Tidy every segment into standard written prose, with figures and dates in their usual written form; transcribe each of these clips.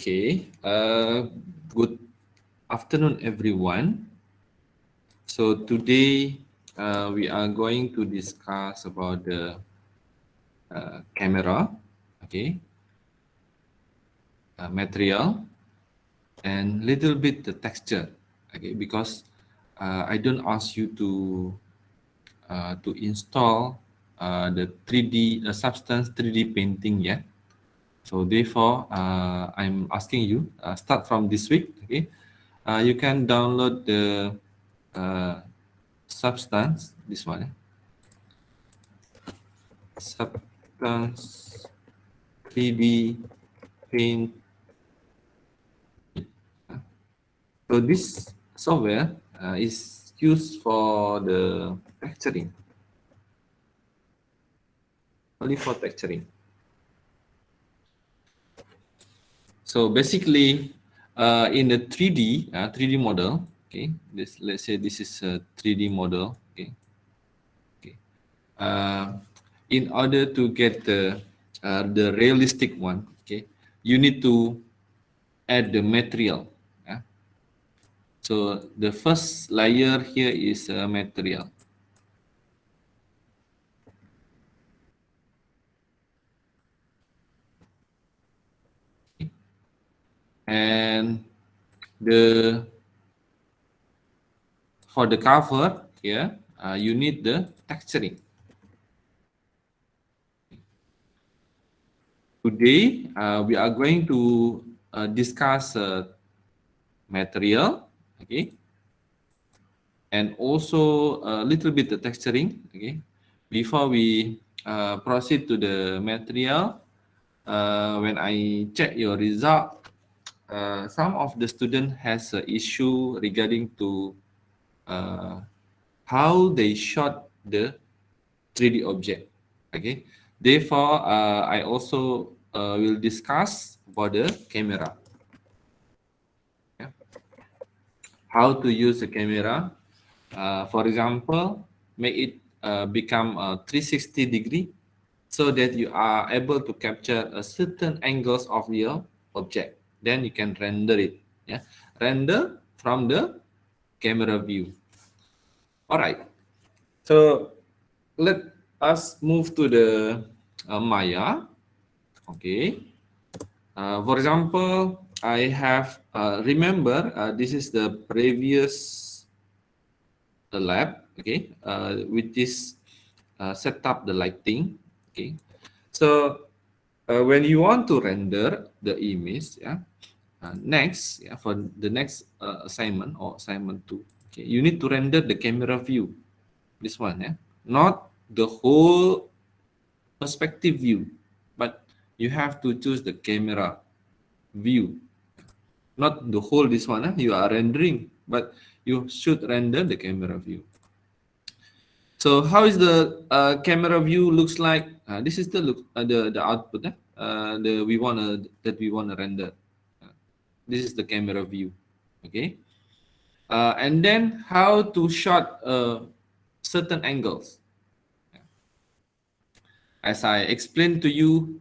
Okay. Good afternoon, everyone. So today we are going to discuss about the camera, okay, material, and little bit the texture, okay. Because I don't ask you to install the 3D substance 3D painting yet. So therefore, I'm asking you start from this week, okay. You can download the uh, substance, this one, substance 3D paint. So this software is used for the texturing, only for texturing. So basically, in the 3D model, okay, this, let's say this is a 3D model, okay, okay. In order to get the realistic one, okay, you need to add the material. Yeah? So the first layer here is material. And the for the cover here, you need the texturing. Today, we are going to discuss material, okay, and also a little bit the texturing, okay. Before we proceed to the material, when I check your result, some of the student has an issue regarding to uh, how they shot the 3D object. Okay, therefore, I also will discuss about the camera. Yeah. How to use the camera. For example, make it become 360-degree so that you are able to capture a certain angles of your object. Then you can render it. Yeah, render from the camera view. All right. So let us move to the Maya. Okay. For example, I have remember this is the previous lab. Okay, which is set up the lighting. Okay, so when you want to render the image, yeah, next, yeah, for the next assignment or assignment 2, okay, you need to render the camera view. This one, yeah, not the whole perspective view, but you have to choose the camera view, not the whole this one. You are rendering, but you should render the camera view. So how is the camera view looks like? This is the look, the output. The we wanna that we wanna render. This is the camera view. Okay, and then how to shot certain angles. As I explained to you,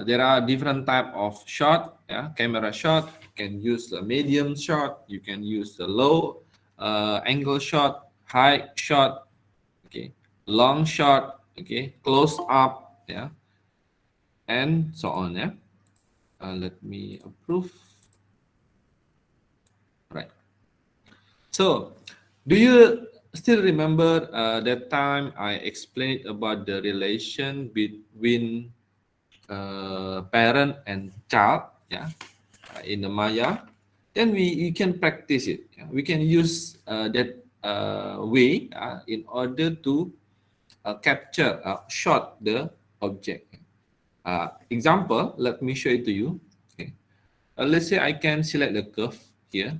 there are different type of shot. Yeah, camera shot. You can use a medium shot. You can use a low angle shot, high shot. Okay, long shot. Okay, close up. Yeah, and so on. Yeah. Let me approve. Right. So, do you still remember that time I explained about the relation between parent and child, yeah, in the Maya? Then we can practice it. Yeah? We can use that way in order to capture, shot the object. Example, let me show it to you. Okay. Let's say I can select the curve here,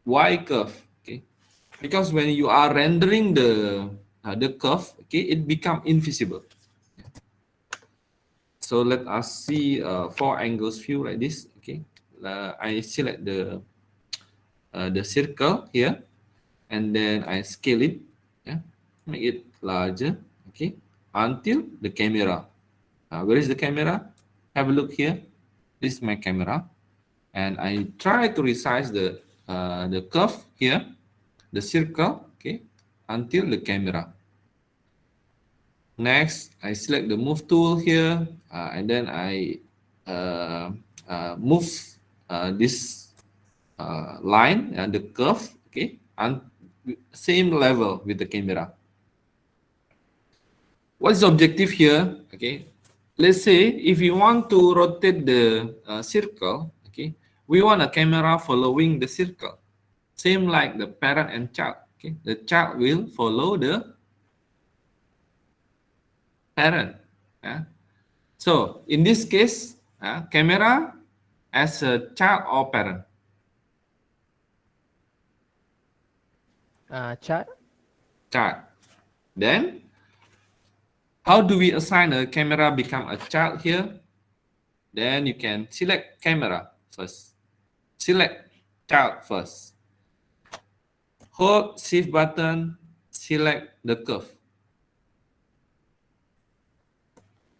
Y curve. Okay, because when you are rendering the curve, okay, it become invisible. So let us see four angles view like this. Okay, I select the circle here, and then I scale it. Yeah, make it larger. Okay, until the camera. Where is the camera? Have a look here. This is my camera. and I try to resize the curve here, the circle, okay, until the camera. Next, I select the move tool here, and then I move this line and the curve, okay, and same level with the camera. What is the objective here? Okay, let's say if you want to rotate the circle, okay, we want a camera following the circle, same like the parent and child. Okay, the child will follow the parent. Yeah. So in this case, camera as a child or parent. Child. Child. Then how do we assign a camera become a child here? Then you can select camera first. Select child first. Hold shift button, select the curve.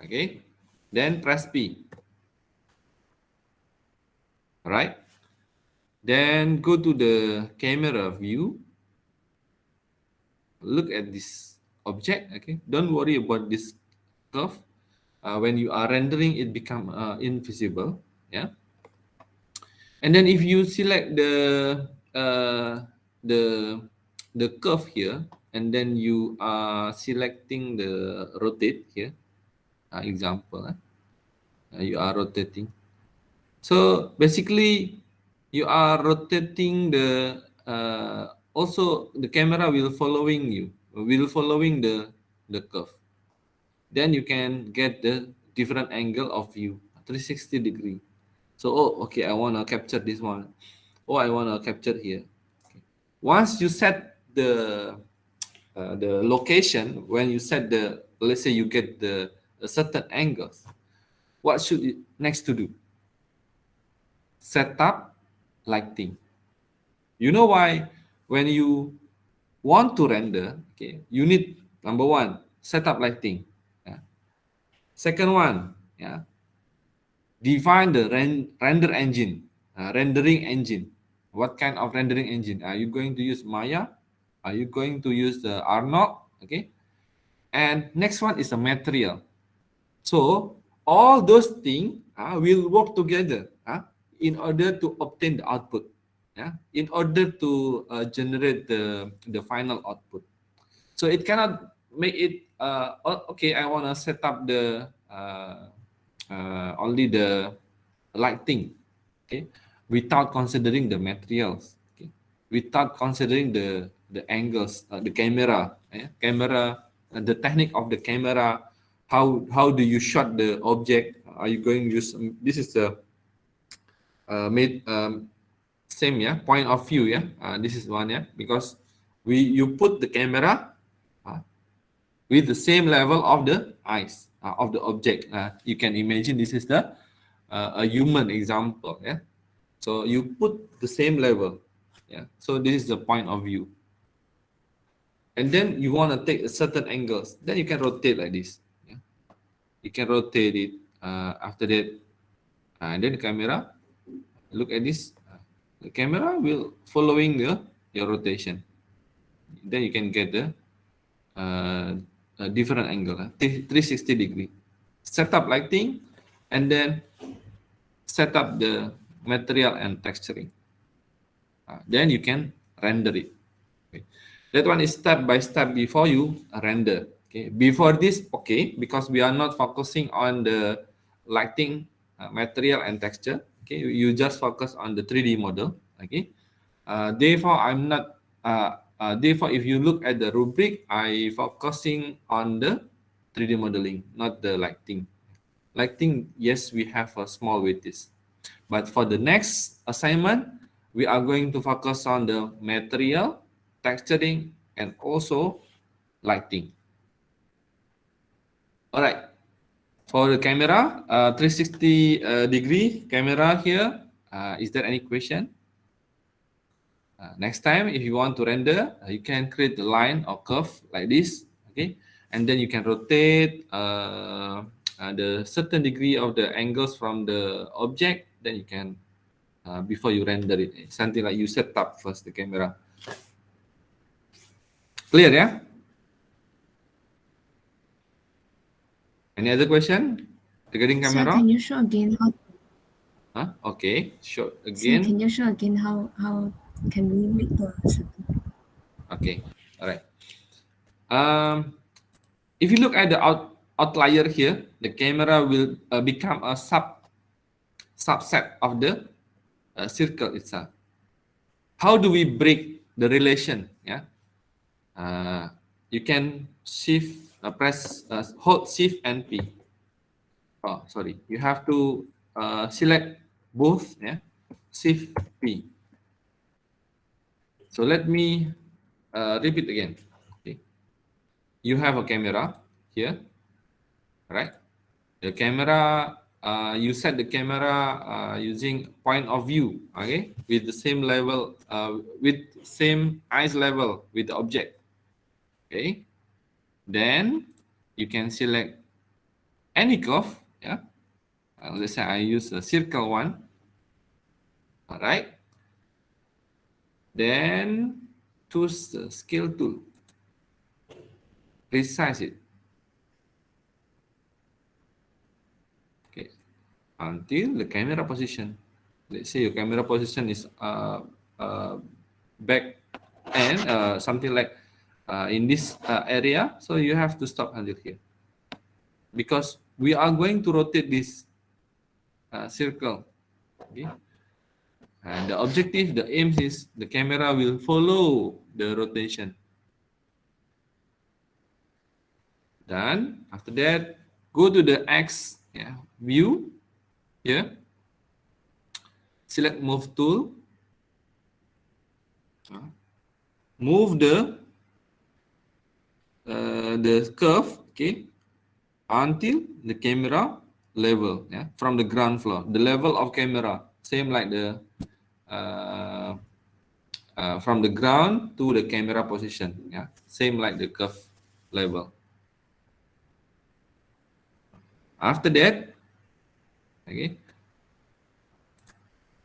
Okay. Then press P. Alright. Then go to the camera view. Look at this object. Okay. Don't worry about this curve. When you are rendering, it become invisible. Yeah. And then if you select uh, the the curve here, and then you are selecting the rotate here, example, you are rotating. So basically, you are rotating also the camera will following you, will following the curve. Then you can get the different angle of view, 360 degree. So, oh, okay, I want to capture this one. Oh, I want to capture here. Okay. Once you set the location, when you set the, let's say you get the certain angles, what should you next to do? Set up lighting. You know why? When you want to render, okay, you need number one, set up lighting. Yeah. Second one, yeah, define the render engine, rendering engine. What kind of rendering engine? Are you going to use Maya? Are you going to use the Arnold? Okay. And next one is the material. So all those things will work together in order to obtain the output. Yeah, in order to generate the final output. So it cannot make it okay. I want to set up the only the lighting, okay, without considering the materials, okay, without considering the angles, the camera, camera, the technique of the camera. How do you shot the object? Are you going to use this is the made same, yeah, point of view, yeah. This is one, yeah, because you put the camera with the same level of the eyes of the object. You can imagine this is the a human example, yeah. So you put the same level, yeah. So this is the point of view, and then you want to take a certain angles. Then you can rotate like this. Yeah? You can rotate it. After that, and then the camera. Look at this. The camera will following your rotation. Then you can get the a different angle, 360 degree. Set up lighting, and then set up the material and texturing. Then you can render it. Okay. That one is step by step before you render. Okay. Before this, okay, because we are not focusing on the lighting, material and texture. Okay, you just focus on the 3D model. Okay. Therefore, I'm not. Therefore, if you look at the rubric, I focusing on the 3D modeling, not the lighting. Lighting, yes, we have a small weightage. But for the next assignment, we are going to focus on the material, texturing, and also lighting. All right. For the camera, 360 degree camera here. Is there any question? Next time, if you want to render, you can create a line or curve like this, okay? And then you can rotate the certain degree of the angles from the object. Then you can before you render it. Something like you set up first the camera. Clear, yeah? Any other question regarding Sir, camera? can you show again how? Okay, sure. Sir, Again. can you show again how can we make the circle? Okay, all right. If you look at the outlier here, the camera will become a subset of the circle itself. How do we break the relation? Yeah, you can hold shift and P. Oh, sorry, you have to select both. Yeah, shift P. So let me repeat again. Okay, you have a camera here, right? The camera, you set the camera using point of view, okay, with the same level, with same eyes level with the object, okay. Then you can select any curve, yeah. Let's say I use a circle one, all right. Then choose the scale tool, resize it, okay, until the camera position. Let's say your camera position is back and something like in this area, so you have to stop until here because we are going to rotate this circle, okay. And the objective, the aim is the camera will follow the rotation. Then after that, go to the X, yeah, view here, select move tool, move the curve, okay, until the camera level, yeah, from the ground floor, the level of camera, same like the uh, from the ground to the camera position, yeah, same like the curve level. After that, okay,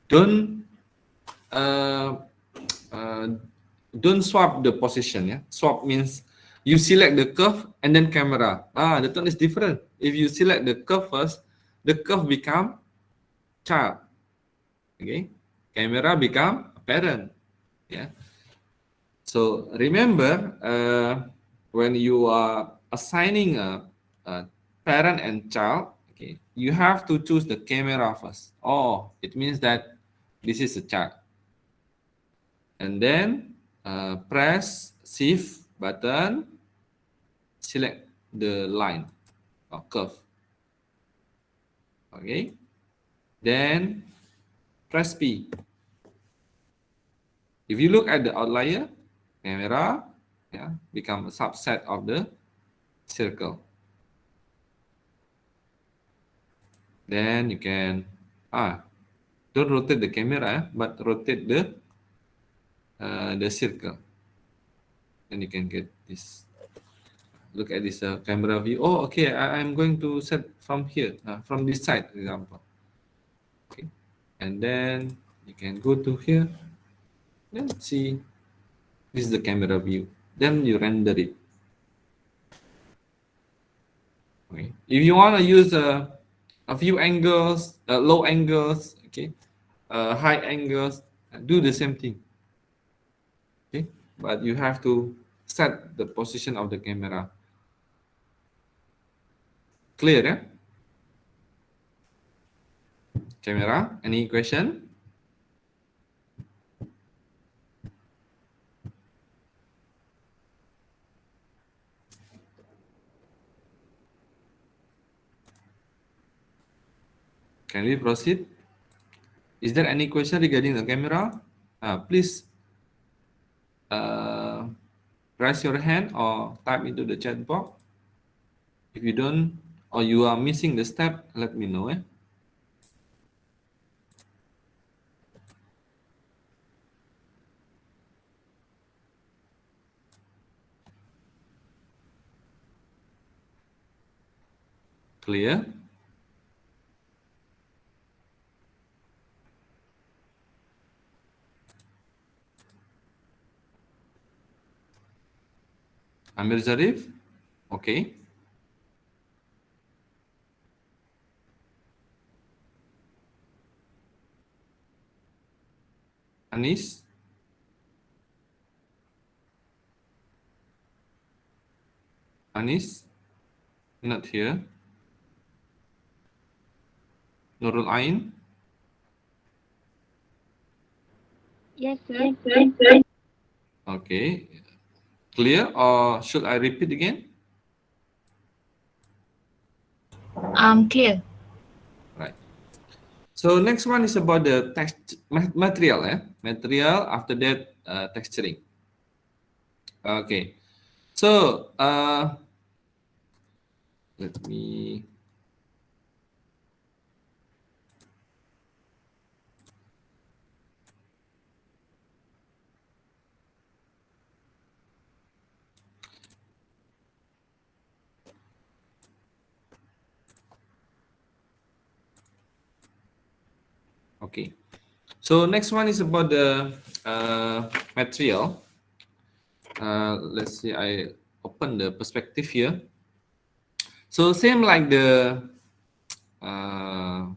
don't uh, uh, don't swap the position, yeah. Swap means you select the curve and then camera. The term is different. If you select the curve first, the curve become child, okay, camera become a parent, yeah. So remember, when you are assigning a parent and child, okay, you have to choose the camera first. Oh, it means that this is a child, and then press shift button, select the line or curve, okay, then press P. If you look at the outlier, camera, yeah, become a subset of the circle. Then you can don't rotate the camera, but rotate the circle. Then you can get this. Look at this camera view. Oh, okay. I'm going to set from here, from this side, for example. Okay, and then you can go to here. Then see, this is the camera view. Then you render it. Okay. If you want to use a few angles, low angles, okay, high angles, do the same thing. Okay, but you have to set the position of the camera. Clear, yeah? Camera, any question? Can we proceed? Is there any question regarding the camera? Please uh, raise your hand or type into the chat box. If you don't or you are missing the step, let me know. Clear? Amir Zarif, okay. Anis, Anis, not here. Nurul Ain, Yes, Yes, sir. sir. okay. Clear or should I repeat again? Clear. Right. So next one is about the text material, material. After that, texturing. Okay. So let me. Okay. So next one is about the material. Let's see. I open the perspective here. So same like the uh,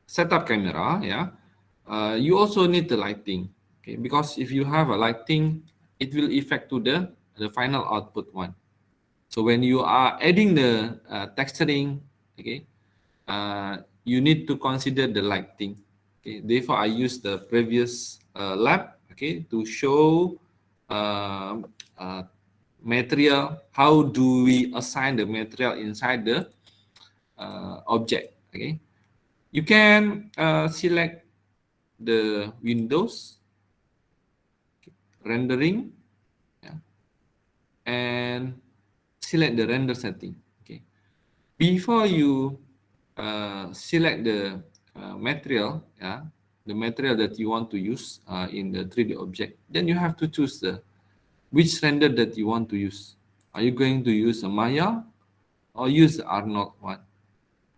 setup camera, yeah. You also need the lighting, okay? Because if you have a lighting, it will affect to the final output one. So when you are adding the texturing, okay, you need to consider the lighting. Okay, therefore I use the previous lab, okay, to show uh, uh, material. How do we assign the material inside the object? Okay, you can select the windows, rendering, yeah, and select the render setting. Okay, before you select the material, yeah, the material that you want to use in the 3D object, then you have to choose the which render that you want to use. Are you going to use a Maya or use the Arnold one?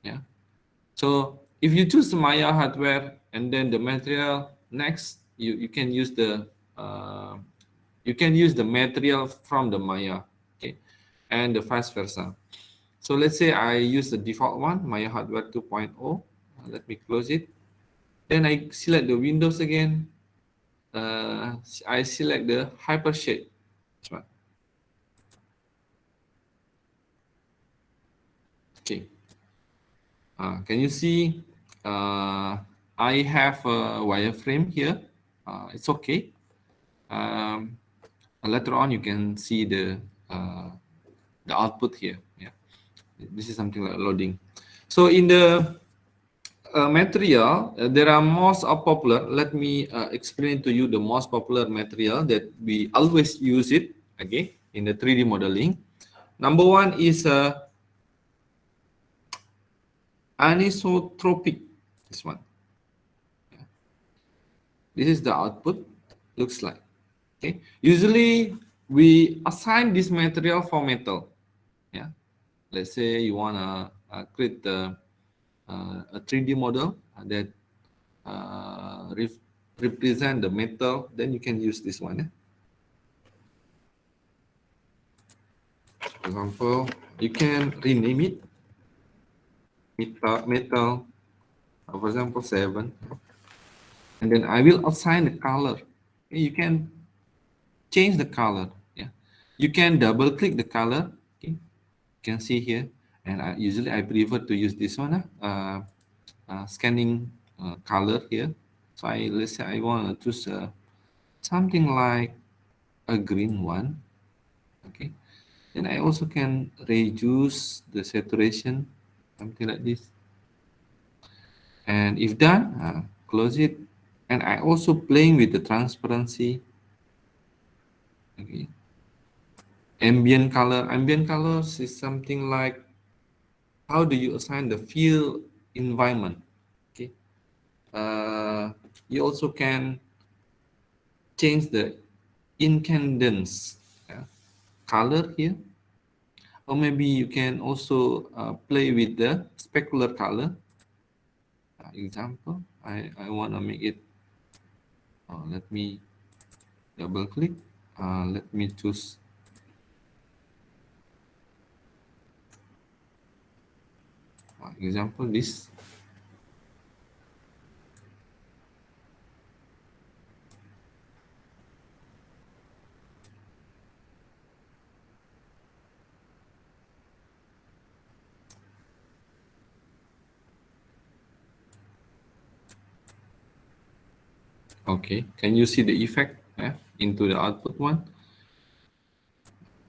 Yeah. So if you choose the Maya hardware and then the material next, you can use the material from the Maya, okay, and the vice versa. So let's say I use the default one, Maya Hardware 2.0. Let me close it. Then I select the Windows again. I select the Hypershade. This one. Okay. Can you see? I have a wireframe here. It's okay. Um, Later on, you can see the output here. Yeah, this is something like loading. So in the material, there are most popular. Let me explain to you the most popular material that we always use it. Okay, in the 3D modeling. Number one is anisotropic. This one. This is the output. Looks like. Okay. Usually we assign this material for metal. Yeah. Let's say you wanna create a 3D model that uh, ref- represent the metal, then you can use this one. For example, you can rename it metal, for example, 7, and then I will assign the color. You can change the color. Yeah, you can double click the color. Okay, you can see here, and usually I prefer to use this one. Scanning color here. So let's say I want to choose something like a green one. Okay, and I also can reduce the saturation, something like this. And if done, close it. And I also playing with the transparency. Okay, ambient color. Ambient colors is something like how do you assign the field environment. Okay, you also can change the incandescence, yeah, color here, or maybe you can also play with the specular color. Example, I want to make it, let me double click, let me choose Example this. Okay, can you see the effect into the output one?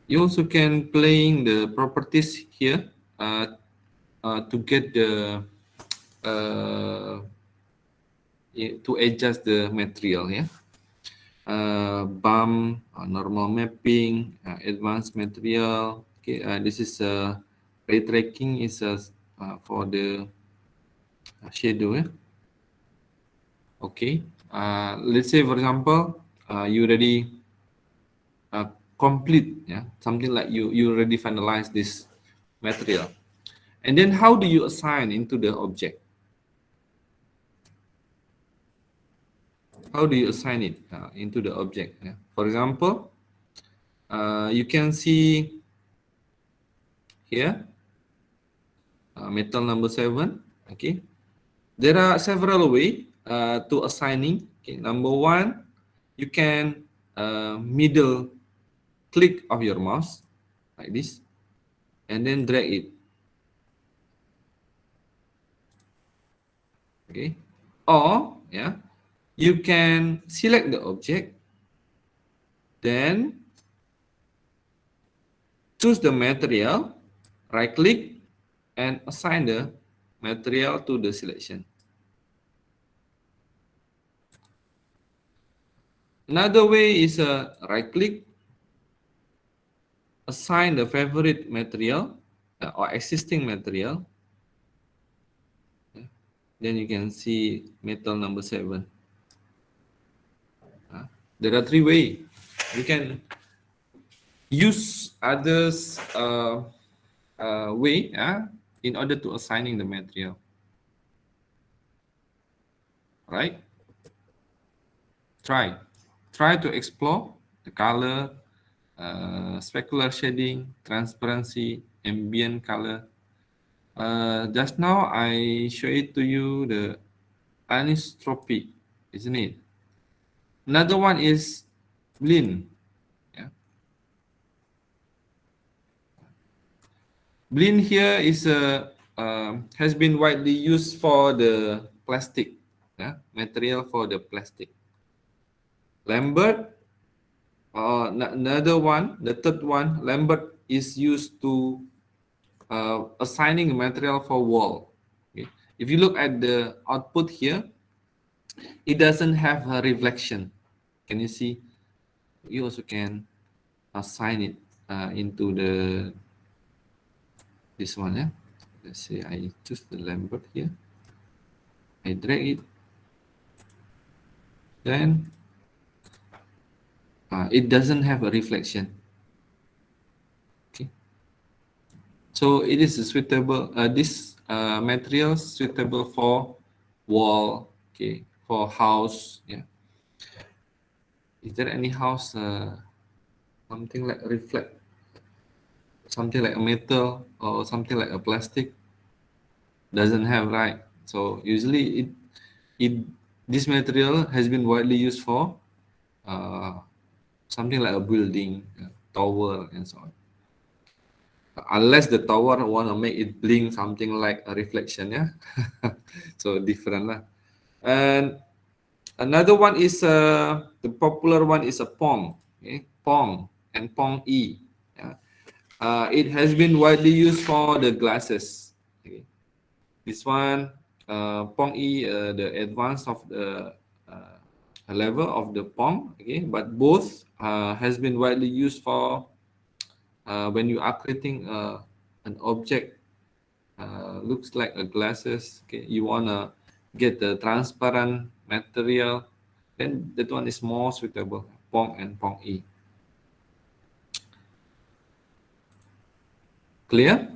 You also can playing the properties here to get the to adjust the material. BAM, normal mapping, advanced material. Okay, this is ray tracking is for the shadow. Okay, let's say for example, you already complete, something like you already finalize this material, and then how do you assign into the object? How do you assign it into the object? For example, you can see here metal number 7. Okay, there are several ways to assigning. Okay, number one, you can middle click of your mouse like this and then drag it. Okay, or you can select the object, then choose the material, right click and assign the material to the selection. Another way is right click, assign the favorite material or existing material. Then you can see metal number 7. There are 3 ways. You can use others way in order to assigning the material. Right? Try to explore the color, specular shading, transparency, ambient color. Just now I show it to you the anisotropy, isn't it? Another one is blend. Blend here is has been widely used for the plastic material, for the plastic. Lambert, another one, the third one, Lambert is used to assigning material for wall. Okay. If you look at the output here, it doesn't have a reflection. Can you see? You also can assign it into the this one. Let's say I choose the Lambert here. I drag it. Then it doesn't have a reflection. Okay. So it is suitable. This material suitable for wall. Okay. For house. Yeah. Is there any house something like reflect, something like a metal or something like a plastic? Doesn't have, right? So usually this material has been widely used for something like a building, tower, and so on. Unless the tower want to make it blink something like a reflection, so different lah. And another one is the popular one is a Pong, Pong and Pong E. It has been widely used for the glasses. Okay. This one, Pong E, the advance of the level of the Pong. Okay, but both has been widely used for when you are creating an object looks like a glasses. Okay, you wanna get the transparent material, then that one is more suitable. Pong and Pong E. Clear?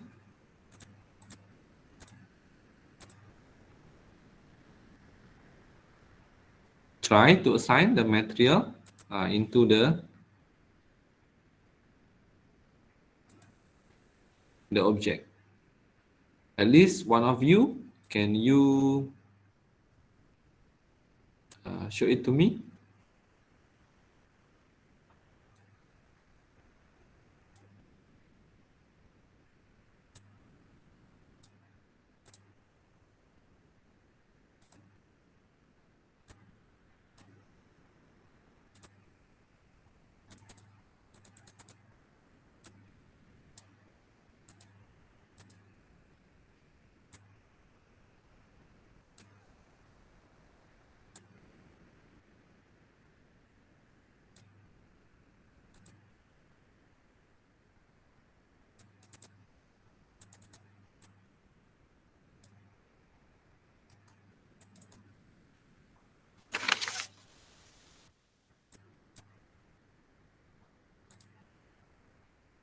Try to assign the material into the object. At least one of you, can you show it to me?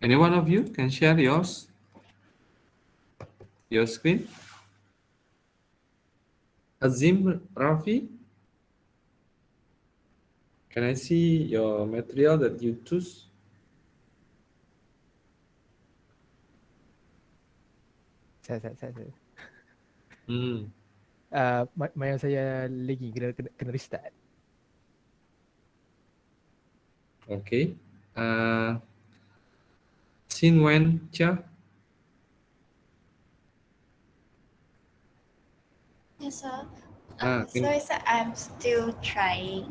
Any one of you can share your screen? Azim, Rafi, can I see your material that you choose? Saya. Hmm. Main saya lagi kena restart. Okay. Xin Wen Chia. Yes, sir. Can, Sorry, sir. I'm still trying.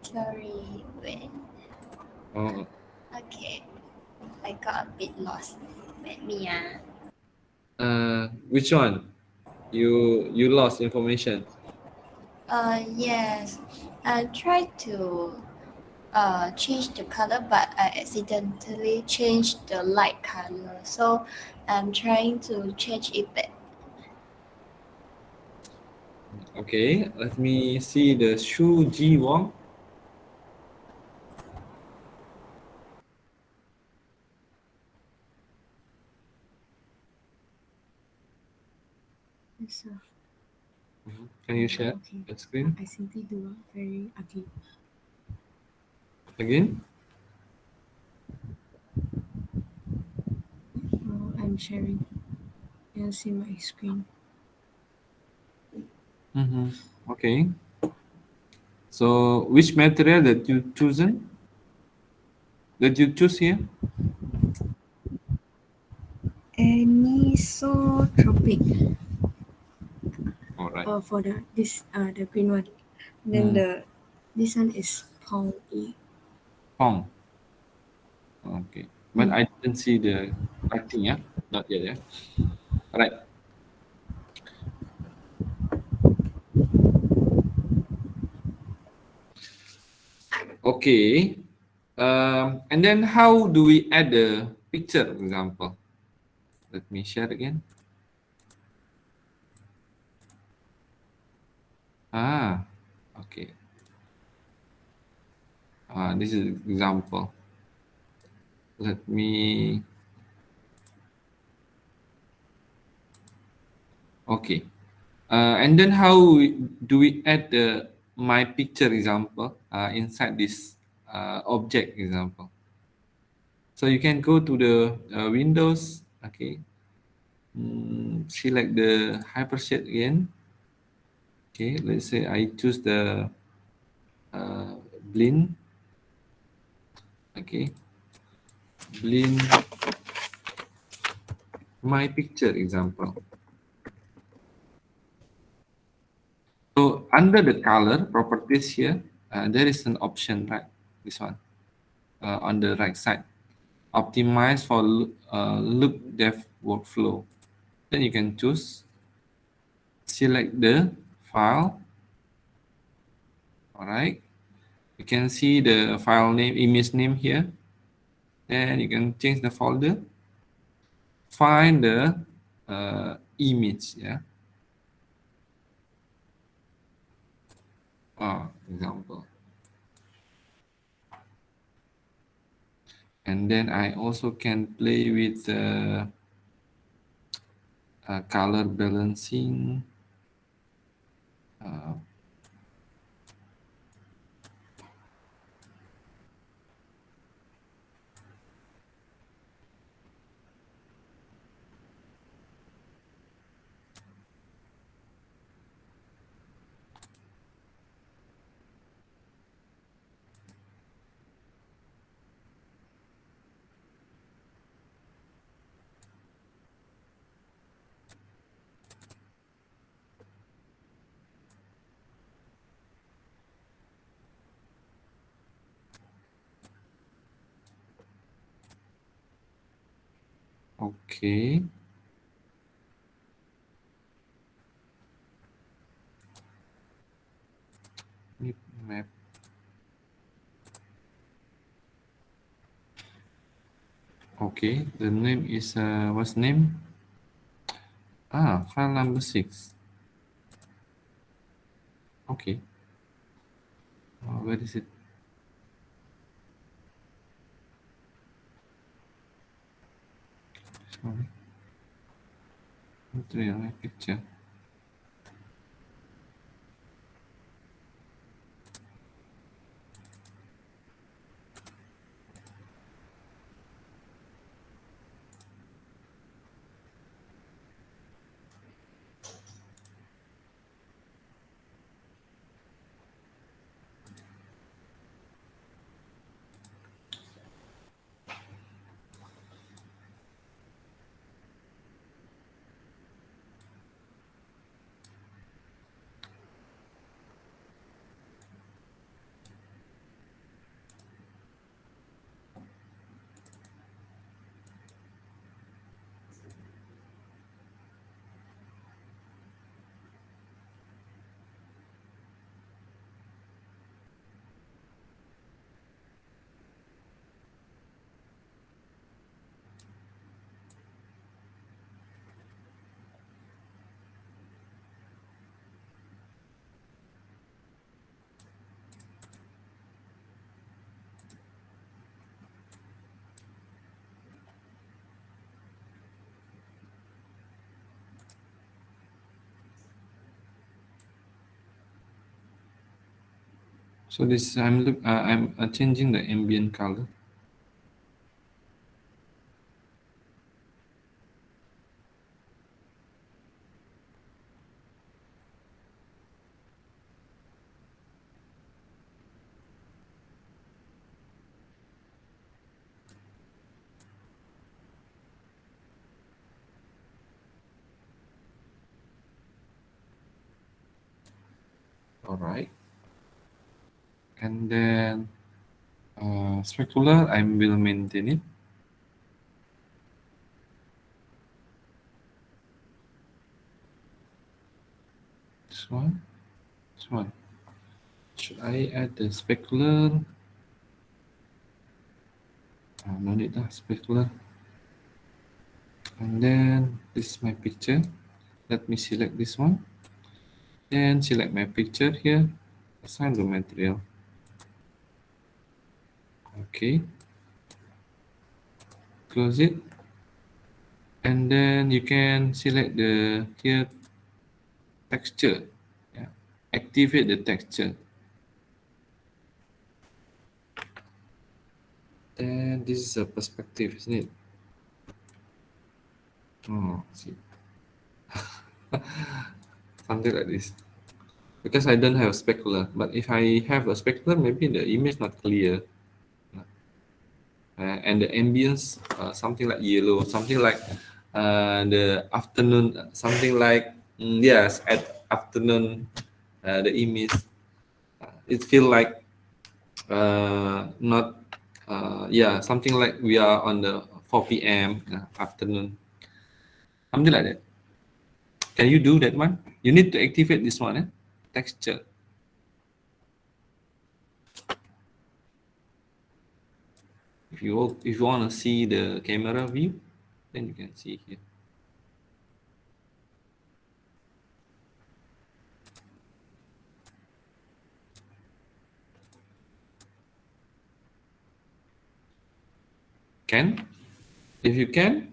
Sorry. Wait. oh, Okay. I got a bit lost. Let me. which one? You lost information. Yes. I tried to change the color, but I accidentally changed the light color. So I'm trying to change it back. Okay, let me see the Shu Ji Wong. Yes, sir. Can you share Okay. the screen I simply do very ugly. again? I'm sharing. You see my screen. Okay. So, which material that you chosen? That you choose here? Anisotropic. All right. For the green one. Then this one is Pong E. Pong. Okay. But I didn't see the writing, yeah? Not yet, yeah? All right. Okay. And then how do we add the picture, for example? Let me share again. Okay. This is example. Let me. Okay. And then do we add the my picture example inside this object example? So you can go to the Windows. Okay. Select the hypershade again. Okay. Let's say I choose the blend. Okay. Blend my picture example. So under the color properties here, there is an option, right? This one on the right side. Optimize for look depth workflow. Then you can choose, select the file. All right. You can see the file name, image name here. Then you can change the folder. Find the image, yeah. Example. And then I also can play with the color balancing. Okay. Map. Okay, the name is what's name? File number 6. Okay. Where is it? Sorry. Material my picture. So this I'm changing the ambient color. All right. And then specular, I will maintain it. This one. This one. Should I add the specular? No need that specular. And then this is my picture. Let me select this one. And select my picture here. Assign the material. Okay. Close it. And then you can select the here texture. Yeah. Activate the texture. And this is a perspective, isn't it? Oh, see. Something like this. Because I don't have a specular, but if I have a specular, maybe the image not clear. And the ambience, something like yellow, something like the afternoon, something like yes, at afternoon, the image, it feel like not yeah, something like we are on the 4 p.m. Afternoon, something like that. Can you do that one? You need to activate this one, texture. If you want to see the camera view, then you can see here. Can? If you can,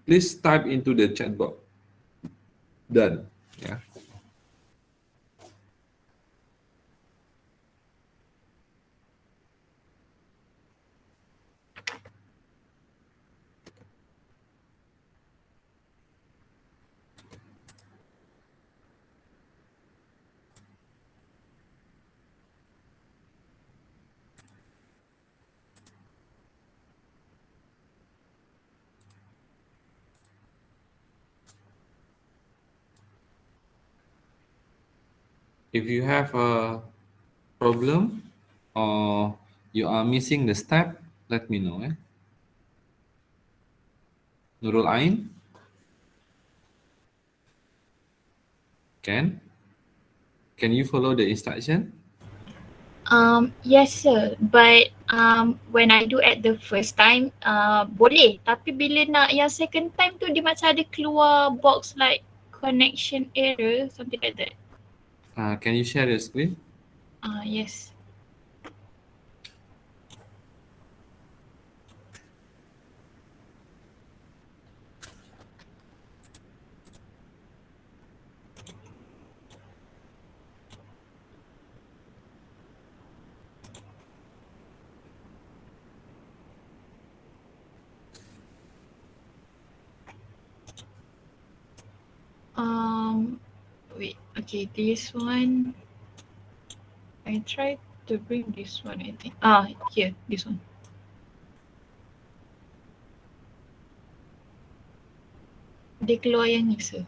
please type into the chat box. Done. Yeah. If you have a problem or you are missing the step, let me know. Nurul Ain? Can you follow the instruction? Yes sir, but when I do at the first time, boleh. Tapi bila nak yang second time tu dia macam ada keluar box like connection error, something like that. Can you share your screen? Yes. Wait, okay, this one. I tried to bring this one, I think. Here, this one. Dia keluar yang ni, sir.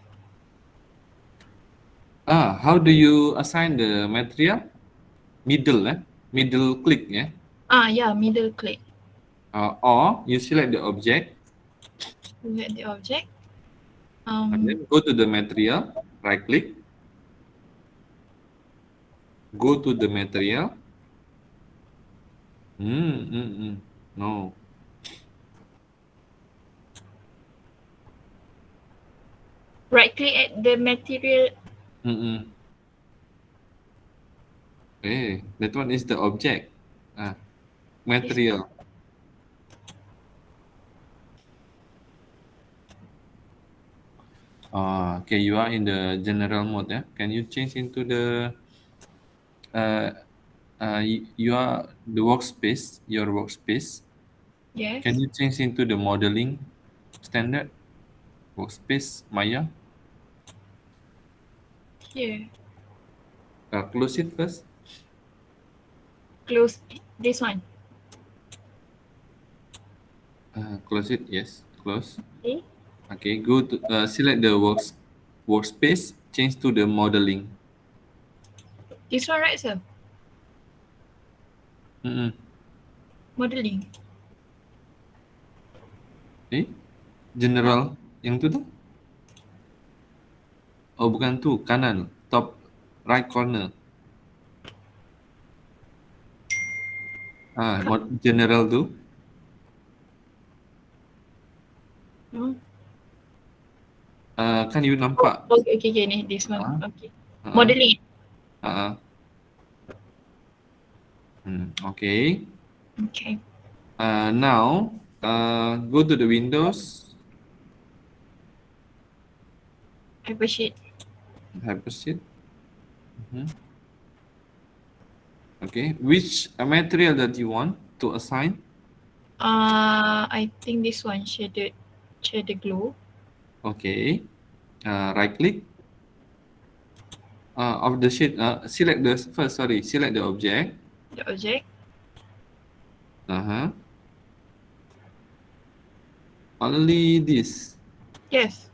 How do you assign the material? Middle click, yeah? Yeah, middle click. Or you select the object Select the object. and then go to the material, right click, go to the material. No. Right click at the material. That one is the object. Material. Okay, you are in the general mode, yeah? Can you change into the you are the workspace, your workspace? Yes. Can you change into the modeling standard workspace Maya? Here. Close it first. Close this one. Close it, yes, close. Okay. Okay, go to select the workspace, change to the modeling. This one, right, sir? Modeling. General yang tu? Oh, bukan tu, kanan, top right corner. General tu. Kan you nampak? Okay, ni this one. Okay. Modeling. Okay. Okay. Now, go to the Windows. Hypersheet. Okay. Which material that you want to assign? I think this one, shaded glow. Okay. Right click. Of the sheet, select the object. The object. Only this. Yes.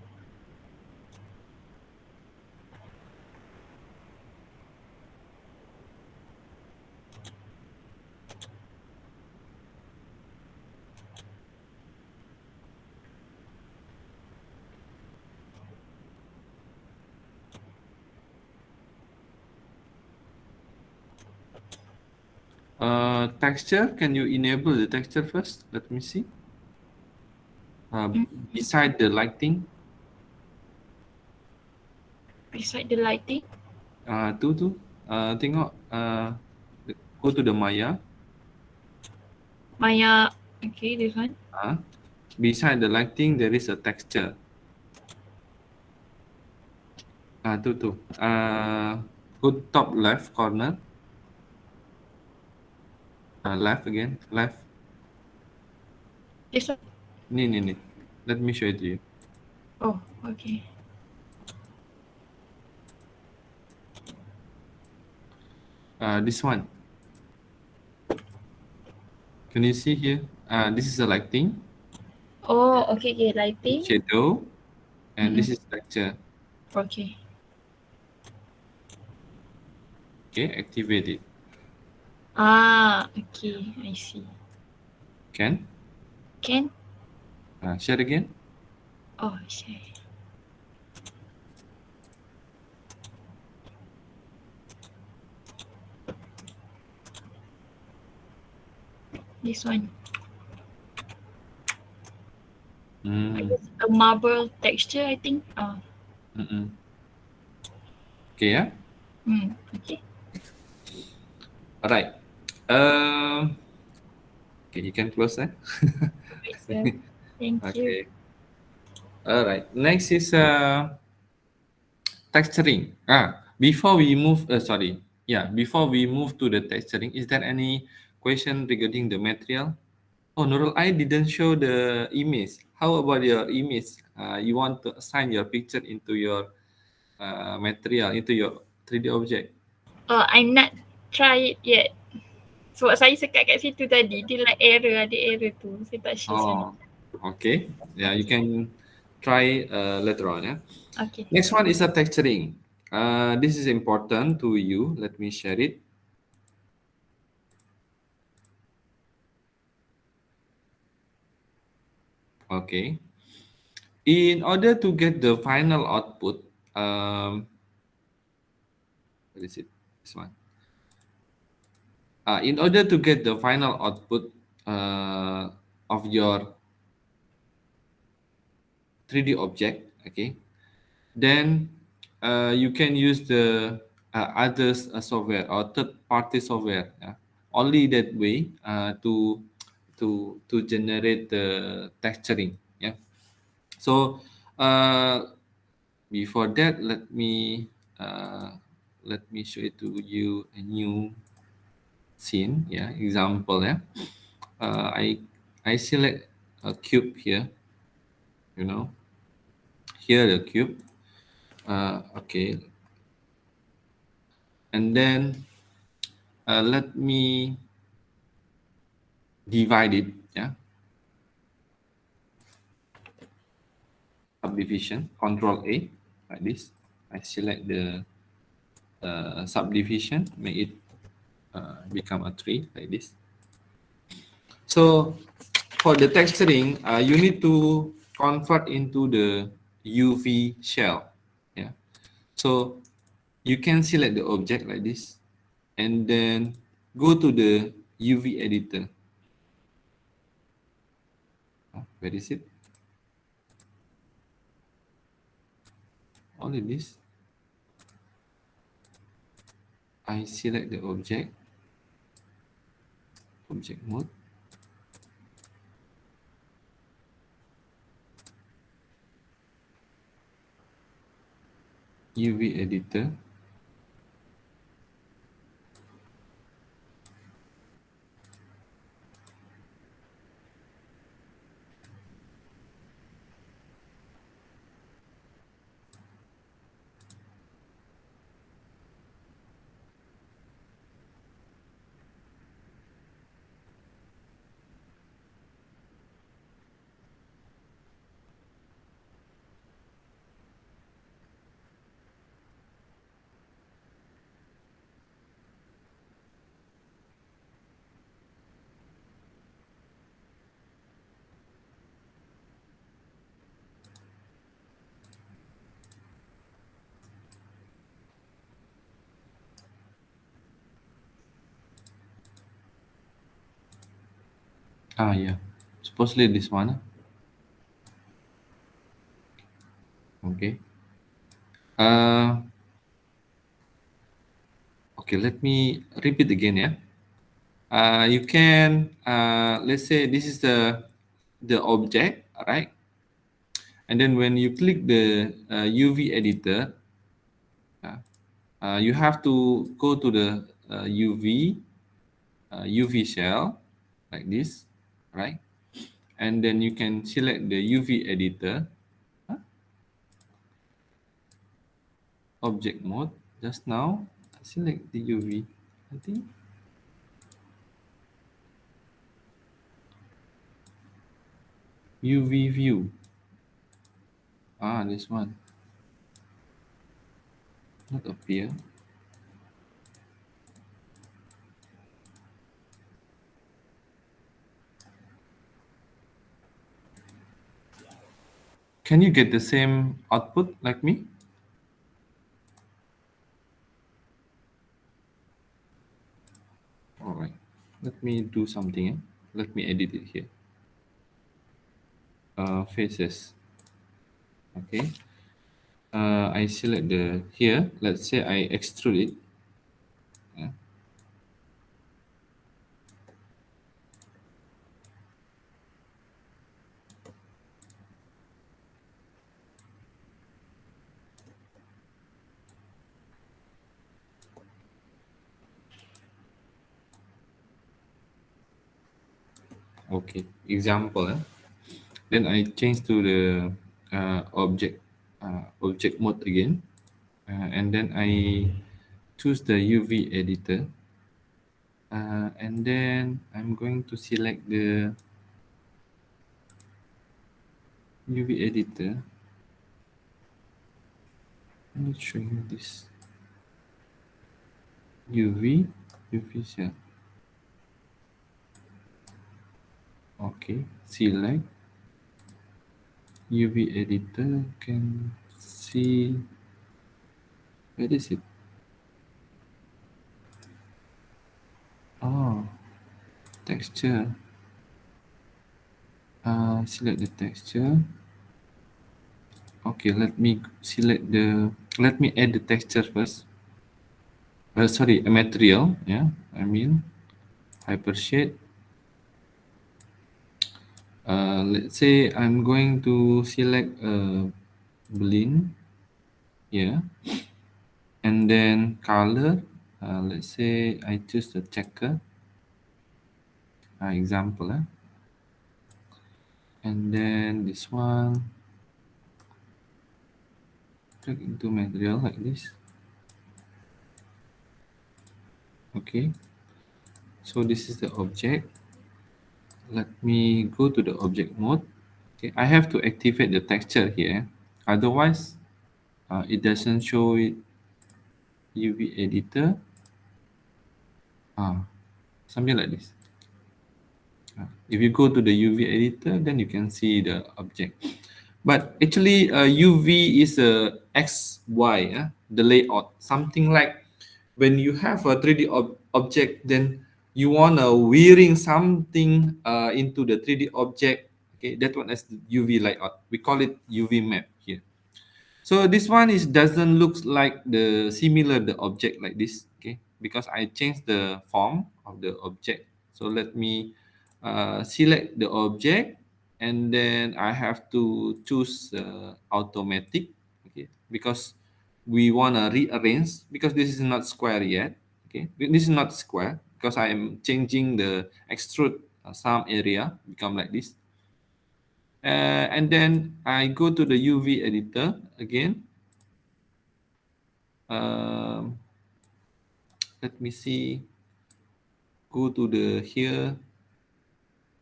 Texture, can you enable the texture first? Let me see. Beside the lighting. Beside the lighting. Tu. Tengok. Go to the Maya. Maya. Okay, this one. Beside the lighting, there is a texture. Tu. Go top left corner. Left again. Left. This one. Ni. Let me show it to you. Oh, okay. This one. Can you see here? This is the lighting. Oh, okay, lighting. Shadow. And this is texture. Okay. Okay, activate it. Okay, I see. Can? Can? Share again. Oh, share. This one. I use a marble texture, I think. Okay, yeah. Okay. Alright. Okay, you can close that. Right, sir. Thank you. Okay. Alright. Next is texturing. Before we move, before we move to the texturing, is there any question regarding the material? Oh, Nurul, I didn't show the image. How about your image? You want to assign your picture into your material, into your 3D object. I'm not try it yet. Sebab saya sekat kat situ tadi, dia like error, ada error tu. Saya tak sure macam Oh, okay. Yeah, you can try later on. Yeah. Okay. Next one is a texturing. This is important to you. Let me share it. Okay. In order to get the final output, what is it? This one. In order to get the final output of your 3D object, okay, then you can use the others software or third-party software. Yeah? Only that way to generate the texturing. Yeah. So before that, let me show it to you a new scene. Yeah, example. Yeah. I select a cube here. You know, here the cube. Okay, and then let me divide it. Yeah, subdivision. Control A, like this. I select the subdivision, make it become a tree like this. So for the texturing, you need to convert into the UV shell. Yeah. So you can select the object like this, and then go to the UV editor. Where is it? Only this. I select the object mode. UV editor. Yeah. Supposedly this one. Okay. Okay, let me repeat again, yeah. You can let's say this is the object, right? And then when you click the UV editor, you have to go to the UV shell like this, right? And then you can select the UV editor, object mode. Just now, select the UV. I think UV view. This one. Not appear. can you get the same output like me? All right, let me do something. Let me edit it here. Faces. Okay. I select the here. Let's say I extrude it. Yeah. Okay. Example. Then I change to the object mode again, and then I choose the UV editor, and then I'm going to select the UV editor. I'm not showing you this UV cell. Okay, select UV editor. Can see, where is it? Oh, texture. Select the texture. Okay, let me add the texture first. Sorry, a material. Yeah, I mean hypershade. Let's say I'm going to select a blend here, and then color. Let's say I choose the checker. Example. And then this one, drag into material like this. Okay, so this is the object. Let me go to the object mode. Okay, I have to activate the texture here, otherwise it doesn't show it. UV editor, something like this. If you go to the UV editor, then you can see the object. But actually, UV is a XY, the layout. Something like when you have a 3D object, then you want to wearing something into the 3D object. Okay, that one is the UV layout. We call it UV map here. So this one doesn't look like the object like this. Okay, because I changed the form of the object. So let me select the object, and then I have to choose automatic. Okay, because we want to rearrange, because this is not square yet. Okay, this is not square because I am changing the extrude some area become like this. And then I go to the UV editor again. Let me see. Go to the here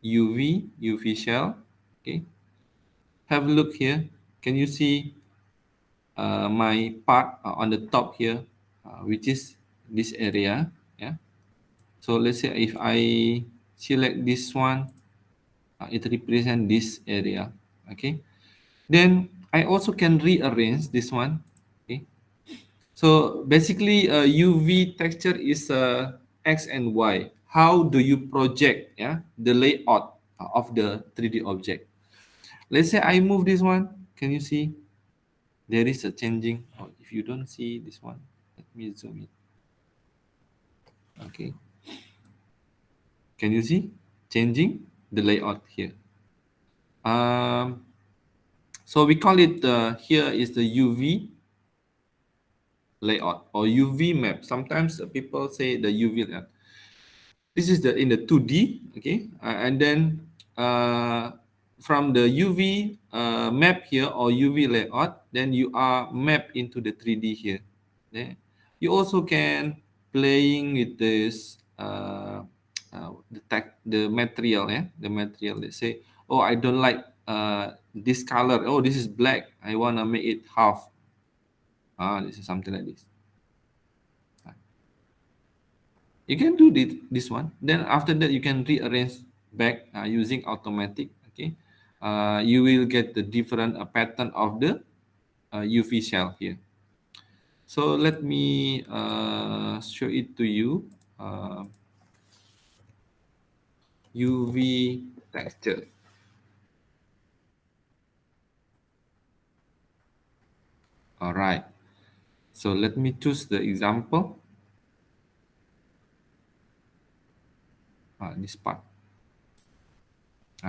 UV shell. Okay. Have a look here. Can you see my part on the top here, which is this area? Yeah. So let's say if I select this one, it represents this area. Okay. Then I also can rearrange this one. Okay. So basically, UV texture is X and Y. How do you project the layout of the 3D object? Let's say I move this one. Can you see? There is a changing. Oh, if you don't see this one, let me zoom in. Okay. Can you see? Changing the layout here. So we call it here is the UV layout or UV map. Sometimes people say the UV layout. This is in the 2D, okay, and then from the UV map here or UV layout, then you are mapped into the 3D here. Yeah. You also can playing with this the material, the material. Let's say, oh, I don't like this color. Oh, this is black. I wanna make it half. This is something like this. You can do this one. Then after that, you can rearrange back using automatic. Okay. you will get the different pattern of the UV shell here. So let me show it to you. UV texture. All right. So let me choose the example. This part.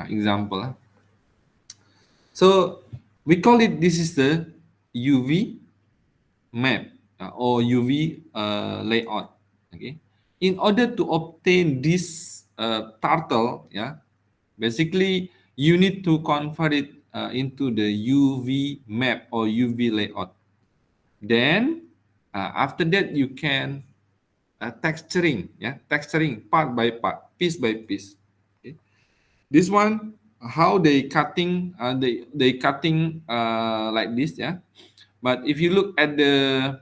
Example. So we call it, this is the UV map or UV layout. Okay. In order to obtain this turtle, yeah, basically you need to convert it into the UV map or UV layout. Then after that you can texturing, yeah, texturing part by part, piece by piece. Okay. This one, how they cutting, they cutting like this, yeah. But if you look at the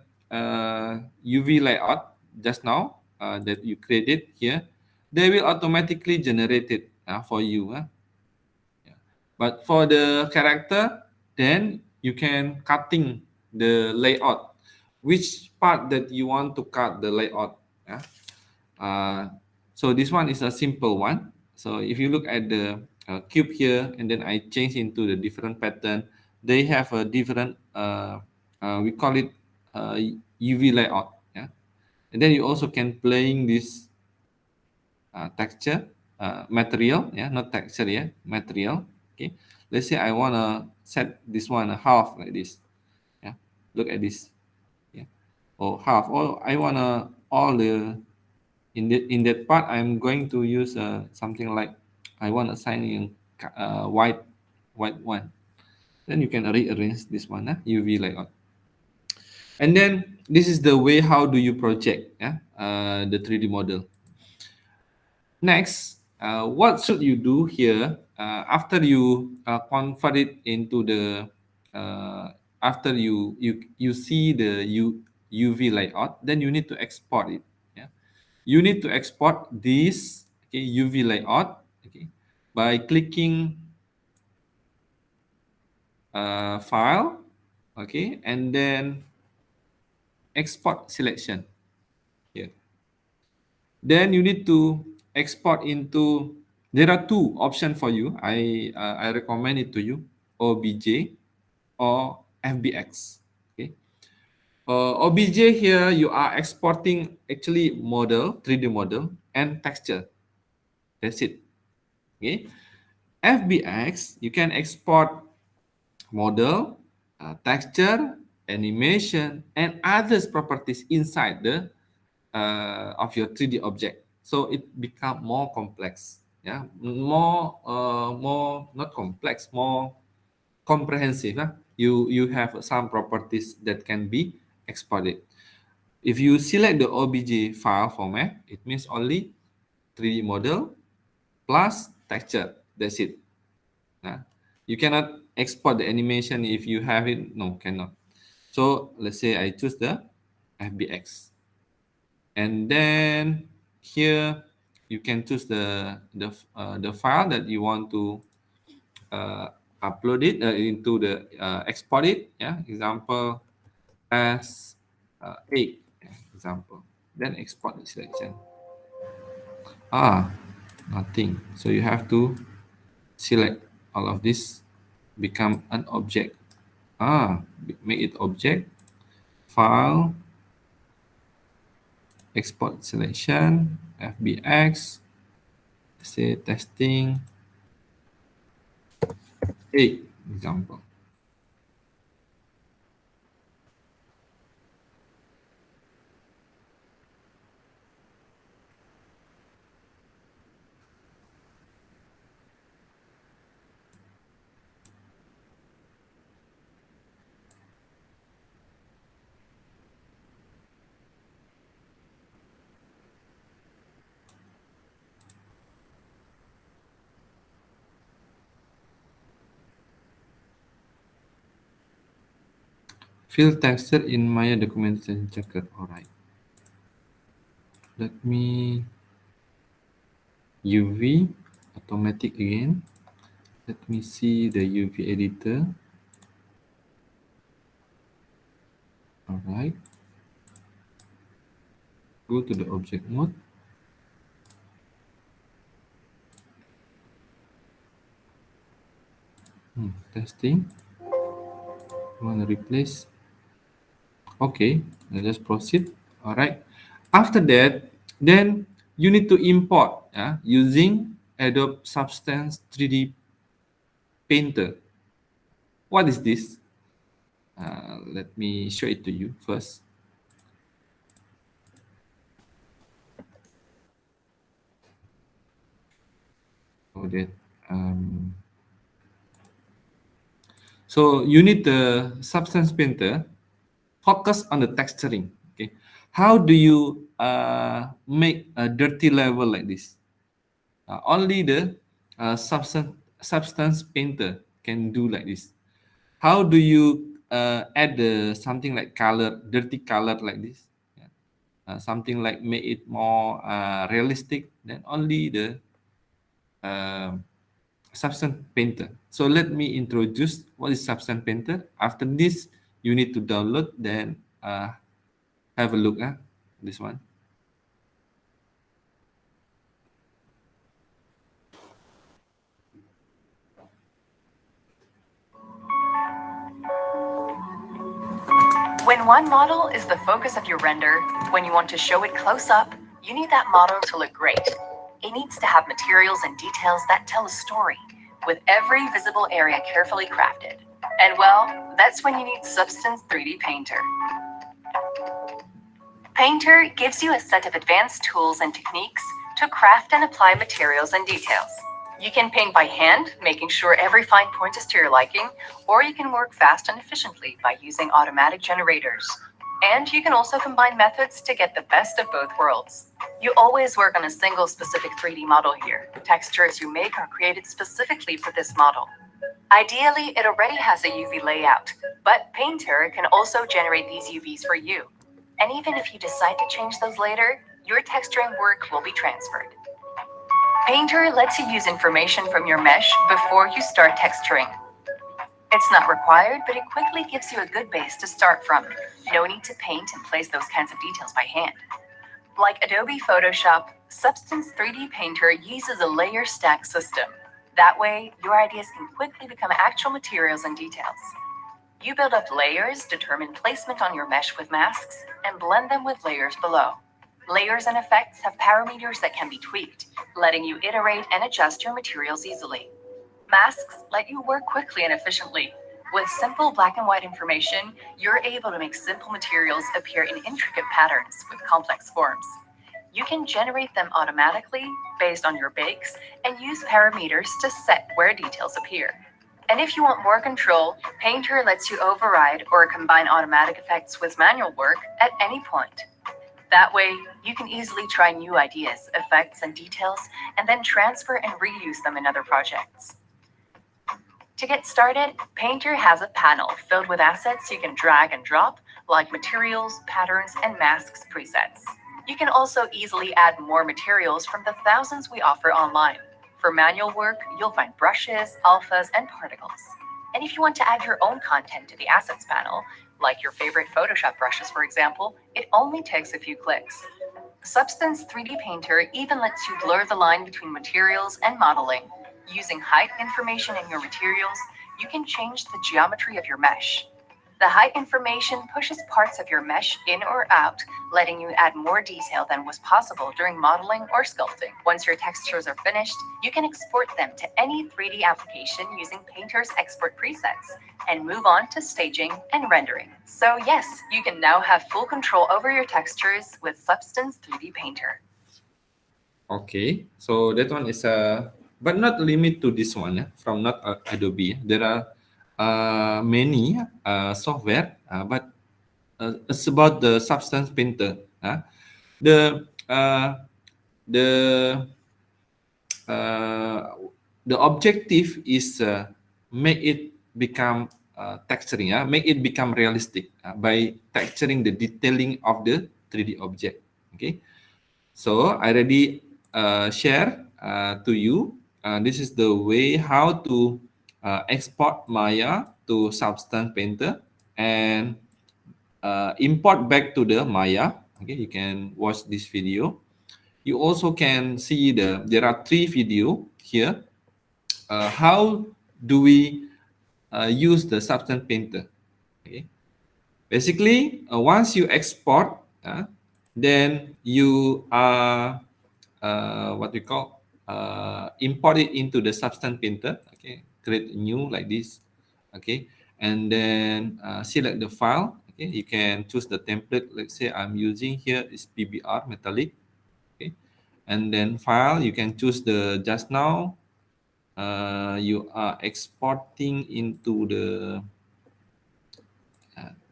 UV layout just now that you created here, they will automatically generate it for you. Yeah. But for the character, then you can cutting the layout, which part that you want to cut the layout. Yeah. So this one is a simple one. So if you look at the cube here, and then I change into the different pattern, they have a different, we call it UV layout. Yeah. And then you also can playing this texture, material, yeah, not texture, yeah, material. Okay. Let's say I want to set this one a half like this. Yeah. Look at this. Yeah. Or half, or I want to all the, in that part, I'm going to use something like, I want to assign in white one. Then you can rearrange this one, UV layout. And then this is the way how do you project the 3D model. Next, what should you do here after you convert it into the after you see the UV layout, then you need to export it. Yeah, you need to export this UV layout by clicking file, and then export selection here. Then you need to export into, there are two options for you. I recommend it to you, OBJ or FBX. Okay. OBJ here you are exporting actually model, 3D model and texture. That's it. Okay. FBX you can export model, texture, animation, and others properties inside the of your 3D object. So it become more complex. Yeah, more not complex, more comprehensive. You have some properties that can be exported. If you select the OBJ file format, it means only 3D model plus texture. That's it. You cannot export the animation if you have it. No, cannot. So let's say I choose the FBX, and then here you can choose the file that you want to upload it into the export it. Yeah, example as 8 example. Then export the selection. Nothing. So you have to select all of this, become an object. Make it object, file, export selection, FBX, say testing 8 example. Fill texture in Maya documentation checker. All right. Let me UV automatic again. Let me see the UV editor. All right. Go to the object mode. Testing. Want to replace? Okay, let's just proceed. All right. After that, then you need to import using Adobe Substance 3D Painter. What is this? Let me show it to you first. So that so you need the Substance Painter. Focus on the texturing. Okay, how do you make a dirty level like this? Only the substance painter can do like this. How do you add something like color, dirty color like this? Something like make it more realistic. Then only the substance painter. So let me introduce what is substance painter. After this, you need to download. Then have a look at this one. When one model is the focus of your render, when you want to show it close up, you need that model to look great. It needs to have materials and details that tell a story, with every visible area carefully crafted. And well, that's when you need Substance 3D Painter. Painter gives you a set of advanced tools and techniques to craft and apply materials and details. You can paint by hand, making sure every fine point is to your liking, or you can work fast and efficiently by using automatic generators. And you can also combine methods to get the best of both worlds. You always work on a single specific 3D model here. Textures you make are created specifically for this model. Ideally, it already has a UV layout, but Painter can also generate these UVs for you. And even if you decide to change those later, your texturing work will be transferred. Painter lets you use information from your mesh before you start texturing. It's not required, but it quickly gives you a good base to start from. No need to paint and place those kinds of details by hand. Like Adobe Photoshop, Substance 3D Painter uses a layer stack system. That way, your ideas can quickly become actual materials and details. You build up layers, determine placement on your mesh with masks, and blend them with layers below. Layers and effects have parameters that can be tweaked, letting you iterate and adjust your materials easily. Masks let you work quickly and efficiently. With simple black and white information, you're able to make simple materials appear in intricate patterns with complex forms. You can generate them automatically based on your bakes and use parameters to set where details appear. And if you want more control, Painter lets you override or combine automatic effects with manual work at any point. That way, you can easily try new ideas, effects, and details, and then transfer and reuse them in other projects. To get started, Painter has a panel filled with assets you can drag and drop, like materials, patterns, and masks presets. You can also easily add more materials from the thousands we offer online. For manual work, you'll find brushes, alphas, and particles. And if you want to add your own content to the assets panel, like your favorite Photoshop brushes, for example, it only takes a few clicks. Substance 3D Painter even lets you blur the line between materials and modeling. Using height information in your materials, you can change the geometry of your mesh. The height information pushes parts of your mesh in or out, letting you add more detail than was possible during modeling or sculpting. Once your textures are finished, you can export them to any 3D application using Painter's export presets and move on to staging and rendering. So yes, you can now have full control over your textures with Substance 3D Painter. Okay, so that one is but not limit to this one from not Adobe. There are many software, but it's about the Substance Painter. The objective is make it become texturing, make it become realistic by texturing the detailing of the 3D object. Okay, so I already share to you this is the way how to export Maya to Substance Painter and import back to the Maya. Okay, you can watch this video. You also can see there are 3 video here. How do we use the Substance Painter? Okay, basically once you export, then you are what we call import it into the Substance Painter. Okay, create new like this. Okay, and then select the file. Okay, you can choose the template. Let's say I'm using here is PBR metallic. Okay, and then file, you can choose the just now you are exporting into the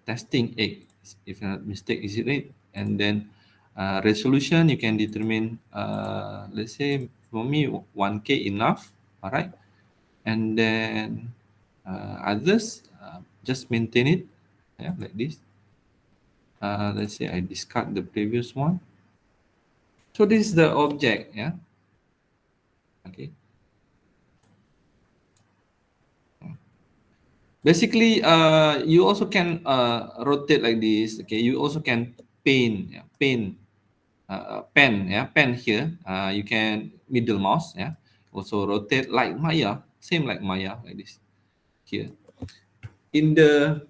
testing egg, if I'm not mistake, is it right? And then resolution, you can determine, let's say for me 1K enough, all right? And then others, just maintain it, yeah, like this. Let's say I discard the previous one. So this is the object, yeah. Okay. Basically, you also can rotate like this. Okay, you also can paint, yeah, pen, yeah, pen here. You can middle mouse, yeah. Also rotate like Maya, same like Maya, like this here. In the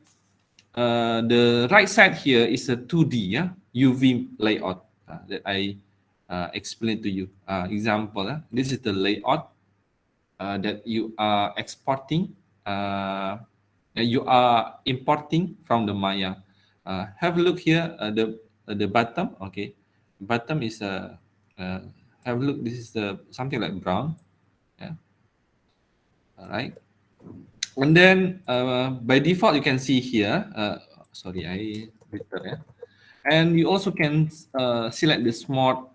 right side here is a 2D, yeah, UV layout that I explained to you. Example, this is the layout that you are exporting. You are importing from the Maya. Have a look here. The bottom. Okay, bottom is have a look. This is something like brown. Yeah. All right. And then by default you can see here. Sorry, I return. Yeah. And you also can select the smart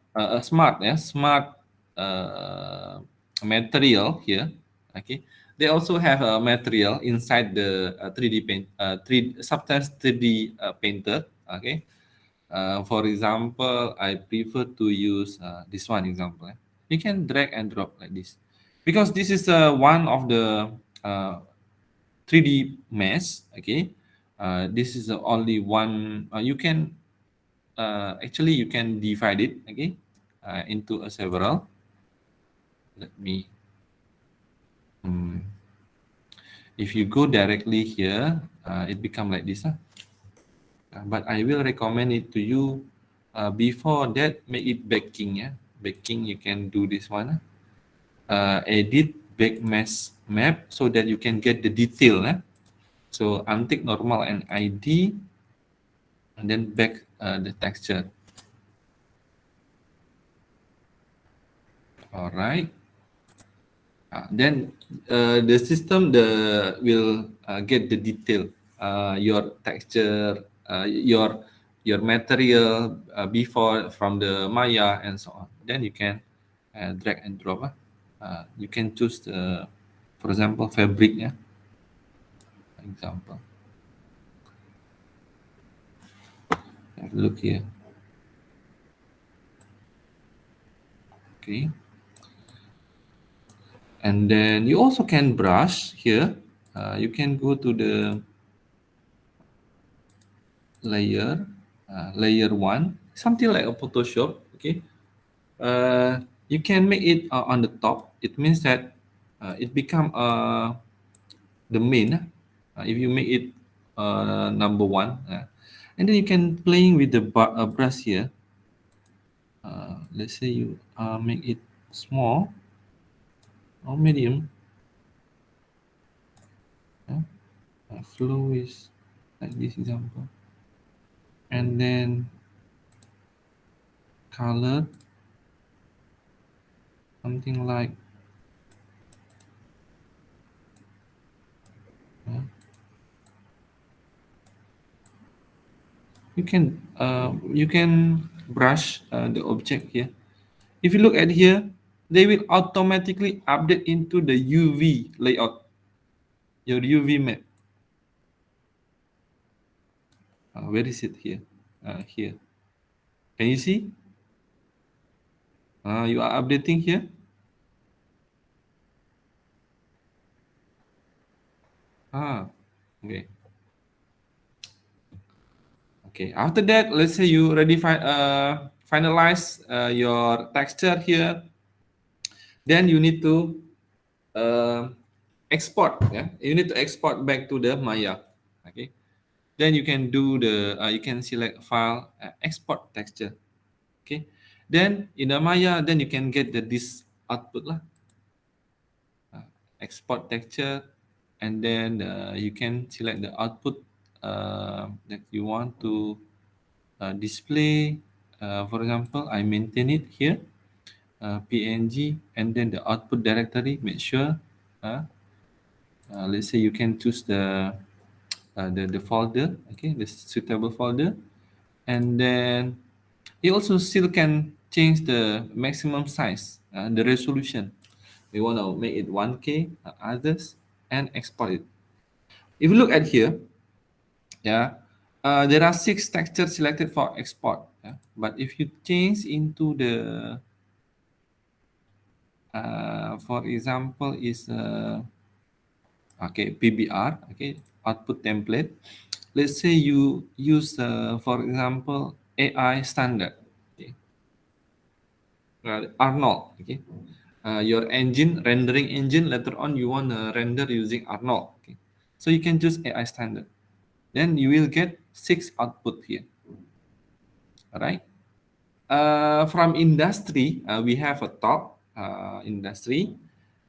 material here. Okay, they also have a material inside the 3D paint, 3 Substance 3D painter. Okay, for example, I prefer to use this one example. You can drag and drop like this because this is one of the 3D mesh. Okay, this is the only one you can actually you can divide it, okay, into a several. Let me if you go directly here, it become like this, but I will recommend it to you. Before that, make it backing. Yeah, backing, you can do this one. Edit back mesh map so that you can get the detail. So untick normal and ID, and then back the texture. All right. Then the system will get the detail, your texture, your material before from the Maya and so on. Then you can drag and drop. You can choose the, for example, fabric. Yeah. Example. Have a look here. Okay. And then you also can brush here. You can go to the layer, layer 1, something like a Photoshop. Okay. You can make it on the top. It means that it become the main. If you make it number 1, and then you can playing with the brush here. Let's say you make it small or medium. Flow is like this example, and then color something like you can brush the object here. If you look at here, they will automatically update into the UV layout, your UV map. Where is it here? Here. Can you see? You are updating here. Okay. Okay. After that, let's say you already finalize your texture here. Then you need to export. Yeah, you need to export back to the Maya. Okay. Then you can do the you can select file export texture. Okay. Then in the Maya, then you can get this output lah. Export texture, and then you can select the output that you want to display. For example, I maintain it here, PNG, and then the output directory. Make sure, let's say you can choose the folder, okay, the suitable folder, and then you also still can change the maximum size, the resolution. We want to make it 1K, others, and export it. If you look at here, yeah, there are 6 textures selected for export. Yeah? But if you change into the, for example, is okay, PBR, okay, output template. Let's say you use, for example, AI standard, okay, Arnold, okay. Your engine, rendering engine, later on you want to render using Arnold, okay. So you can choose AI standard. Then you will get 6 output here. All right. From industry, we have a top industry.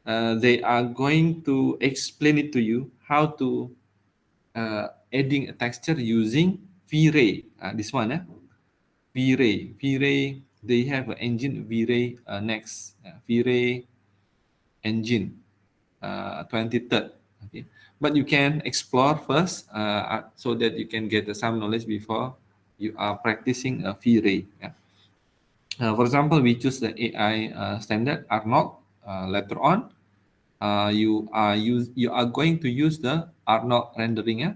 They are going to explain it to you how to adding a texture using V-Ray. This one, V-Ray. V-Ray. They have an engine V-Ray next. V-Ray engine 23rd. Okay, but you can explore first so that you can get some knowledge before you are practicing a V-Ray. Yeah. For example, we choose the AI standard Arnold. Later on, you are going to use the Arnold rendering. Yeah?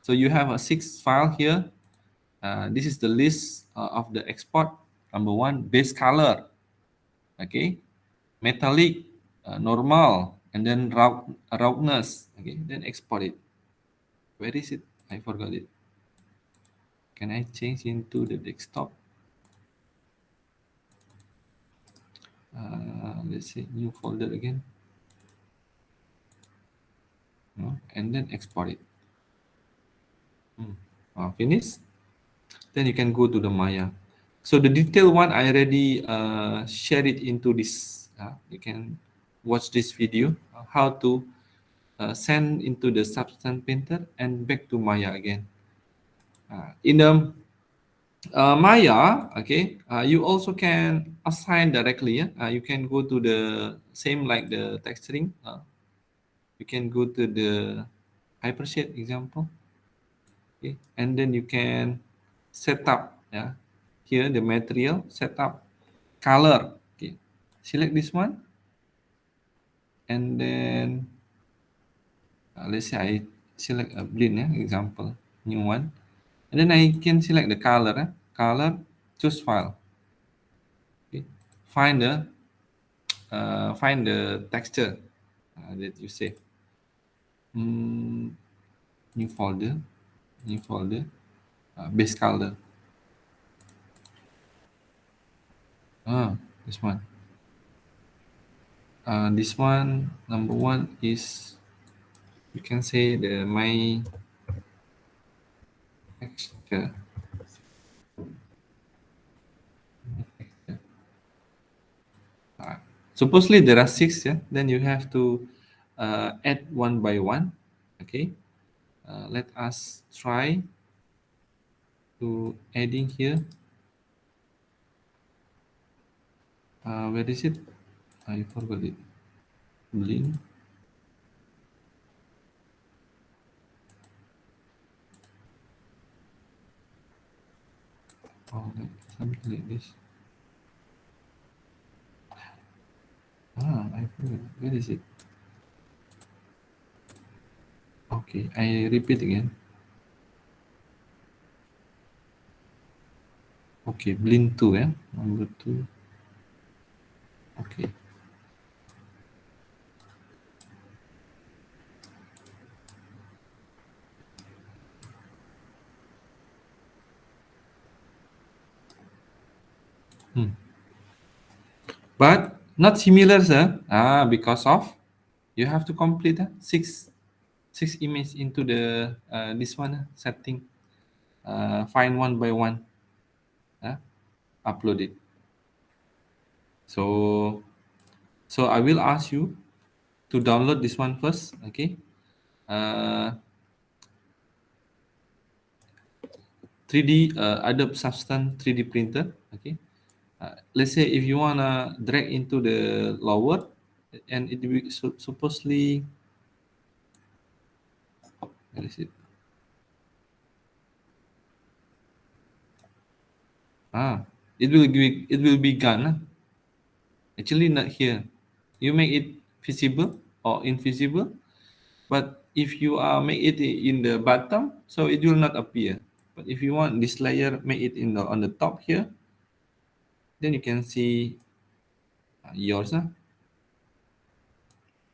So you have a 6 file here. This is the list of the export. Number 1, base color. Okay, metallic, normal, and then roughness. Okay, then export it. Where is it? I forgot it. Can I change into the desktop? Let's say new folder again. No, and then export it. Finish. Then you can go to the Maya. So the detailed one I already shared it into this. You can watch this video how to send into the Substance Painter and back to Maya again. In the Maya, okay, you also can assign directly. You can go to the same like the texturing. You can go to the Hypershade example. Okay, and then you can set up, here the material, set up color. Okay, select this one, and then let's say I select a blend, example, new one, and then I can select the color. Color, choose file. Okay, find the texture that you save. New folder, base color. This one. This one, number 1 is, you can say my texture. Supposedly there are 6, then you have to add one by one. Okay, let us try to adding here. Where is it? I forgot it. Blend. Something like this. I forgot. Where is it? Okay, I repeat again. Okay, blend 2, number 2. Okay. But not similar, sir. Because of you have to complete six image into the this one setting. Find one by one. Upload it. So I will ask you to download this one first. Okay. 3D Adobe Substance 3D printer. Okay. Let's say if you wanna drag into the lower, and it will supposedly, where is it? It will be gone. Actually, not here. You make it visible or invisible, but if you make it in the bottom, so it will not appear. But if you want this layer, make it in on the top here, then you can see yours.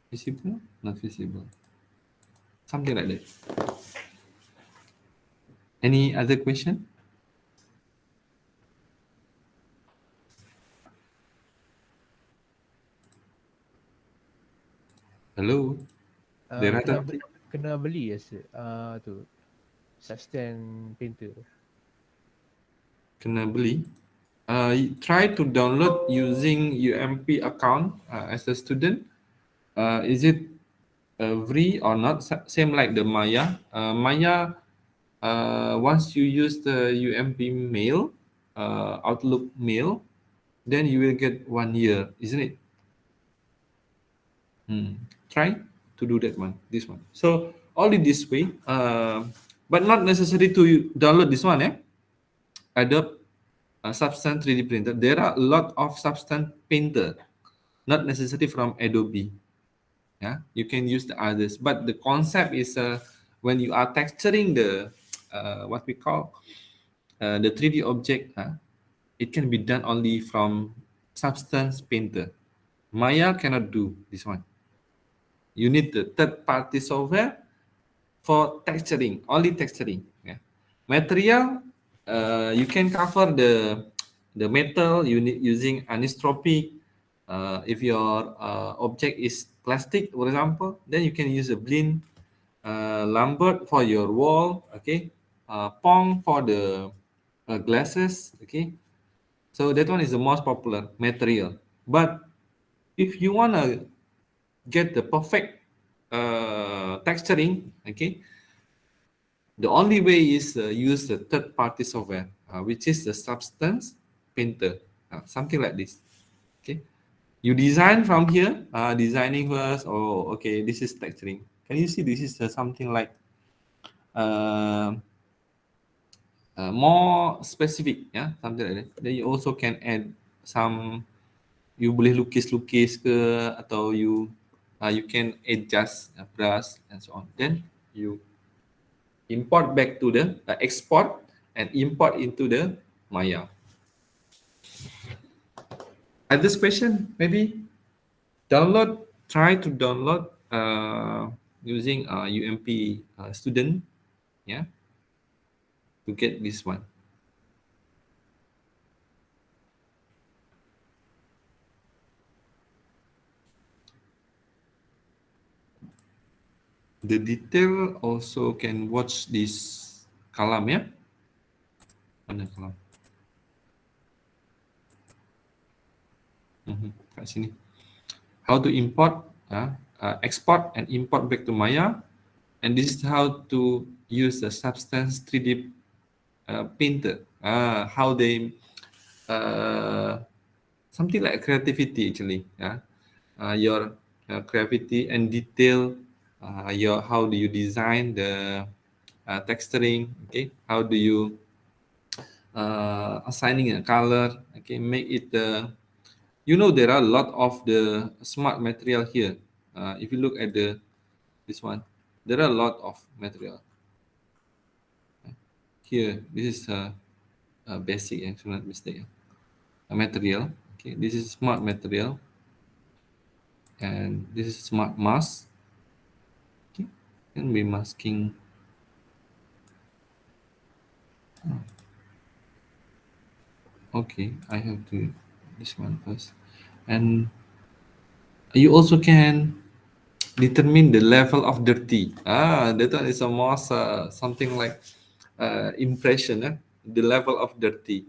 Visible, not visible. Something like that. Any other question? Hello. There are Kena beli tu Substance Painter. Kena beli. Try to download using UMP account as a student. Is it free or not? Same like the Maya. Maya, once you use the UMP mail, Outlook mail, then you will get 1 year, isn't it? Try to do that one, this one. So only this way, but not necessary to download this one. Adobe Substance 3D printer. There are a lot of Substance painter, not necessarily from Adobe. You can use the others, but the concept is when you are texturing the what we call the 3D object, it can be done only from Substance painter. Maya cannot do this one. You need the third-party software for texturing, only texturing. Material, you can cover the metal using anisotropic. If your object is plastic, for example, then you can use a Blinn Lambert for your wall. Okay, Pong for the glasses. Okay, so that one is the most popular material. But if you wanna get the perfect texturing, okay, the only way is use the third-party software, which is the Substance Painter, something like this. Okay, you design from here, designing first. Oh, okay, this is texturing. Can you see this is something like more specific, something like that. Then you also can add some. You boleh lukis ke, atau you can adjust brush and so on. Then you import back to the export and import into the Maya. This question, maybe try to download using UMP student, to get this one. The detail also can watch this column, Mana column? Kat sini. How to import, export and import back to Maya, and this is how to use the Substance 3D painter. How they something like creativity actually. Your creativity and detail. How do you design the texturing? Okay, how do you assigning a color? Okay, make it there are a lot of the smart material here. If you look at this one, there are a lot of material here. This is a basic, should not mistake. A material. Okay, this is smart material, and this is smart mask. Okay, can be masking. Okay, I have to this one first. And you also can determine the level of dirty. That one is a most something like impression, the level of dirty.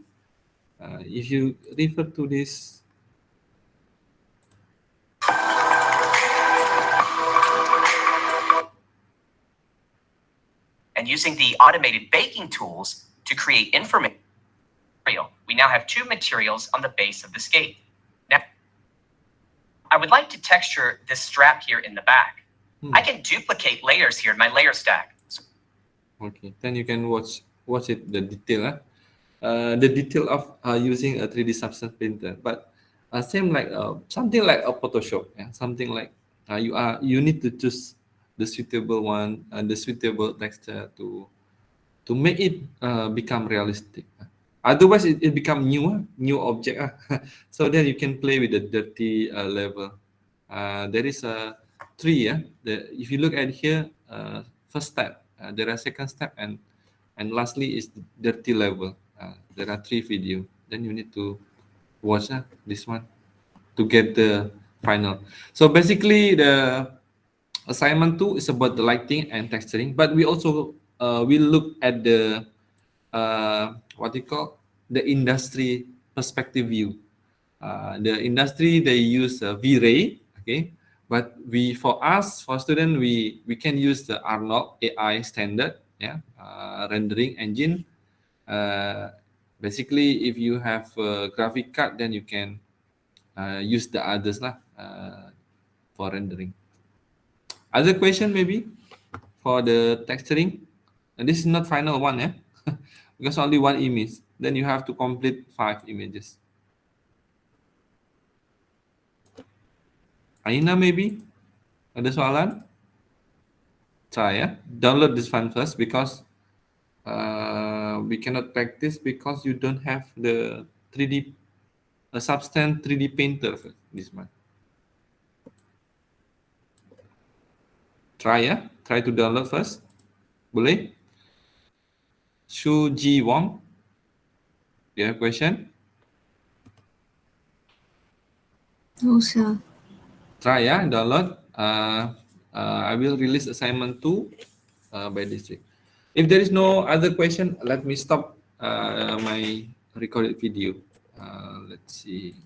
If you refer to this, and using the automated baking tools to create information. We now have 2 materials on the base of the skate. Now, I would like to texture this strap here in the back. I can duplicate layers here in my layer stack. okay, then you can watch it the detail, the detail of using a 3D substance painter, but same like something like a Photoshop, something like you need to choose the suitable one and the suitable texture to make it become realistic. Otherwise, it become new object. So then you can play with the dirty level. There is a three. If you look at here, first step, there are second step, and lastly is the dirty level. There are 3 video. Then you need to watch this one to get the final. So basically, the assignment 2 is about the lighting and texturing, but we also will look at the what you call the industry perspective view. The industry, they use V-Ray, okay, but for student, we can use the Arnold AI standard, rendering engine. Basically, if you have a graphic card, then you can use the others for rendering. Other question maybe for the texturing? And this is not final one, because only one image. Then you have to complete 5 images. Aina maybe? Ada soalan? Try download this one first, because we cannot practice because you don't have the 3D substance 3D painter first, this one. Try to download first. Boleh? Shu Ji Wong, you have question? No, sir. Try download. I will release assignment 2 by this week. If there is no other question, let me stop my recorded video. Let's see.